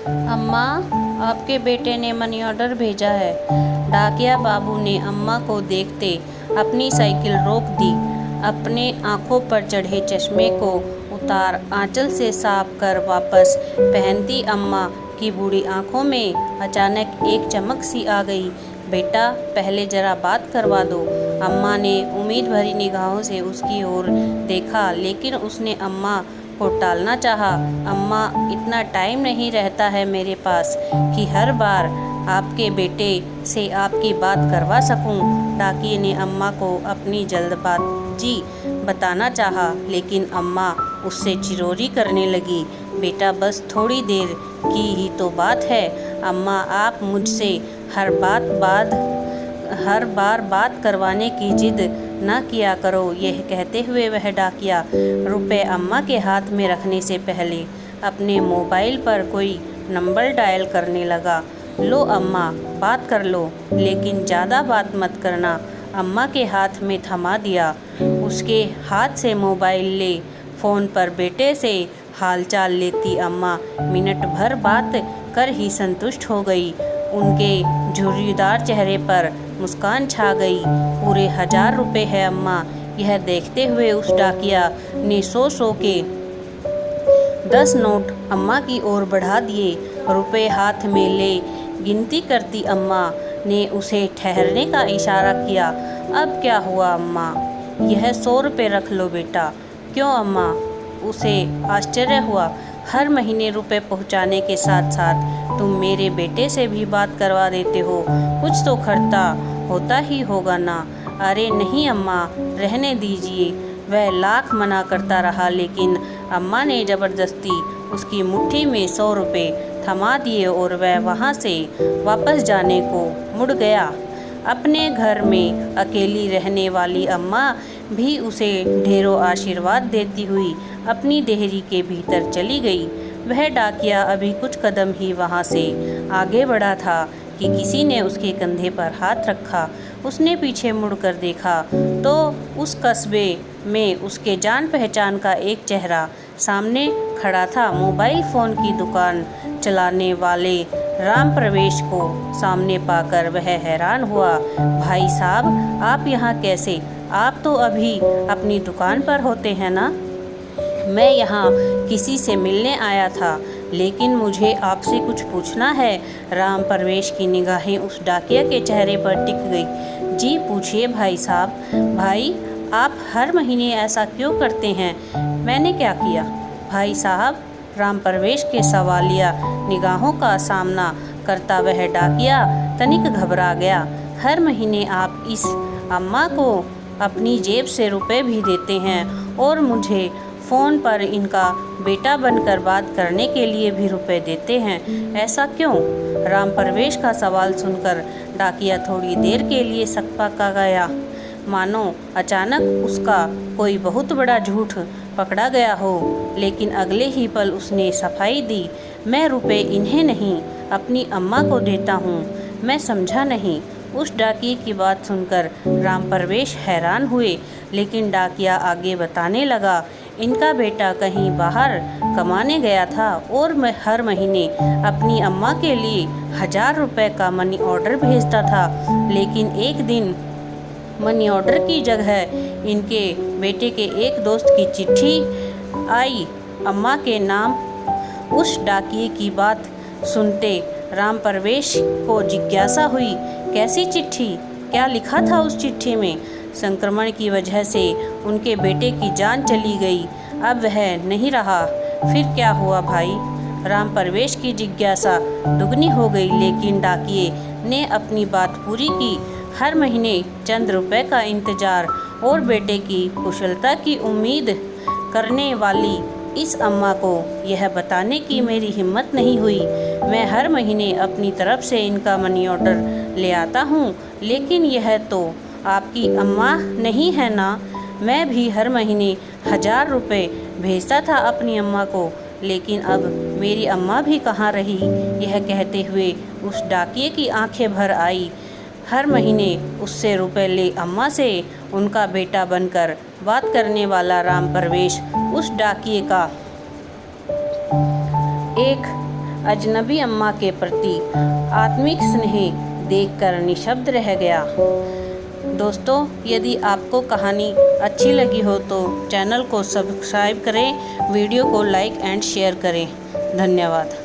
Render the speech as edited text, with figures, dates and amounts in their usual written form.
अम्मा, आपके बेटे ने मनी ऑर्डर भेजा है। डाकिया बाबू ने अम्मा को देखते अपनी साइकिल रोक दी। अपने आंखों पर चढ़े चश्मे को उतार आंचल से साफ कर वापस पहनती अम्मा की बूढ़ी आंखों में अचानक एक चमक सी आ गई। बेटा, पहले जरा बात करवा दो। अम्मा ने उम्मीद भरी निगाहों से उसकी ओर देखा, लेकिन उसने अम्मा को टालना चाहा। अम्मा, इतना टाइम नहीं रहता है मेरे पास कि हर बार आपके बेटे से आपकी बात करवा सकूं। डाकिये ने अम्मा को अपनी जल्दबाजी बताना चाहा, लेकिन अम्मा उससे चिरौरी करने लगी। बेटा, बस थोड़ी देर की ही तो बात है। अम्मा, आप मुझसे हर बार बात करवाने की जिद न किया करो। यह कहते हुए वह डाकिया रुपए अम्मा के हाथ में रखने से पहले अपने मोबाइल पर कोई नंबर डायल करने लगा। लो अम्मा, बात कर लो, लेकिन ज़्यादा बात मत करना। अम्मा के हाथ में थमा दिया। उसके हाथ से मोबाइल ले फ़ोन पर बेटे से हालचाल लेती अम्मा मिनट भर बात कर ही संतुष्ट हो गई। उनके झुर्रीदार चेहरे पर मुस्कान छा गई। पूरे 1000 रुपये है अम्मा। यह देखते हुए उस डाकिया ने 100 के 10 नोट अम्मा की ओर बढ़ा दिए। रुपए हाथ में ले गिनती करती अम्मा ने उसे ठहरने का इशारा किया। अब क्या हुआ अम्मा? यह 100 रुपये रख लो बेटा। क्यों अम्मा? उसे आश्चर्य हुआ। हर महीने रुपए पहुंचाने के साथ साथ तुम मेरे बेटे से भी बात करवा देते हो। कुछ तो खर्चा होता ही होगा ना। अरे नहीं अम्मा, रहने दीजिए। वह लाख मना करता रहा, लेकिन अम्मा ने ज़बरदस्ती उसकी मुट्ठी में 100 रुपये थमा दिए और वह वहाँ से वापस जाने को मुड़ गया। अपने घर में अकेली रहने वाली अम्मा भी उसे ढेरों आशीर्वाद देती हुई अपनी देहरी के भीतर चली गई। वह डाकिया अभी कुछ कदम ही वहाँ से आगे बढ़ा था कि किसी ने उसके कंधे पर हाथ रखा। उसने पीछे मुड़कर देखा तो उस कस्बे में उसके जान पहचान का एक चेहरा सामने खड़ा था। मोबाइल फ़ोन की दुकान चलाने वाले राम प्रवेश को सामने पाकर वह हैरान हुआ। भाई साहब, आप यहाँ कैसे? आप तो अभी अपनी दुकान पर होते हैं ना? मैं यहाँ किसी से मिलने आया था, लेकिन मुझे आपसे कुछ पूछना है। राम प्रवेश की निगाहें उस डाकिया के चेहरे पर टिक गई। जी पूछिए भाई साहब। भाई, आप हर महीने ऐसा क्यों करते हैं? मैंने क्या किया भाई साहब? राम प्रवेश के सवालिया निगाहों का सामना करता वह डाकिया तनिक घबरा गया। हर महीने आप इस अम्मा को अपनी जेब से रुपए भी देते हैं और मुझे फ़ोन पर इनका बेटा बनकर बात करने के लिए भी रुपए देते हैं। ऐसा क्यों? राम प्रवेश का सवाल सुनकर डाकिया थोड़ी देर के लिए सकपका गया, मानो अचानक उसका कोई बहुत बड़ा झूठ पकड़ा गया हो। लेकिन अगले ही पल उसने सफाई दी। मैं रुपए इन्हें नहीं, अपनी अम्मा को देता हूँ। मैं समझा नहीं। उस डाकिये की बात सुनकर राम प्रवेश हैरान हुए, लेकिन डाकिया आगे बताने लगा। इनका बेटा कहीं बाहर कमाने गया था और मैं हर महीने अपनी अम्मा के लिए 1000 रुपये का मनी ऑर्डर भेजता था। लेकिन एक दिन मनी ऑर्डर की जगह इनके बेटे के एक दोस्त की चिट्ठी आई अम्मा के नाम। उस डाकिये की बात सुनते राम प्रवेश को जिज्ञासा हुई। कैसी चिट्ठी? क्या लिखा था उस चिट्ठी में? संक्रमण की वजह से उनके बेटे की जान चली गई, अब वह नहीं रहा। फिर क्या हुआ भाई? राम प्रवेश की जिज्ञासा दुगनी हो गई, लेकिन डाकिये ने अपनी बात पूरी की। हर महीने चंद रुपए का इंतजार और बेटे की कुशलता की उम्मीद करने वाली इस अम्मा को यह बताने की मेरी हिम्मत नहीं हुई। मैं हर महीने अपनी तरफ से इनका मनी ऑर्डर ले आता हूँ, लेकिन यह तो आपकी अम्मा नहीं है ना? मैं भी हर महीने 1000 रुपये भेजता था अपनी अम्मा को, लेकिन अब मेरी अम्मा भी कहाँ रही? यह कहते हुए उस डाकिये की आंखें भर आई। हर महीने उससे रुपए ले अम्मा से उनका बेटा बनकर बात करने वाला राम प्रवेश उस डाकिये का एक अजनबी अम्मा के प्रति आत्मिक स्नेह देखकर निशब्द रह गया। दोस्तों, यदि आपको कहानी अच्छी लगी हो तो चैनल को सब्सक्राइब करें, वीडियो को लाइक एंड शेयर करें। धन्यवाद।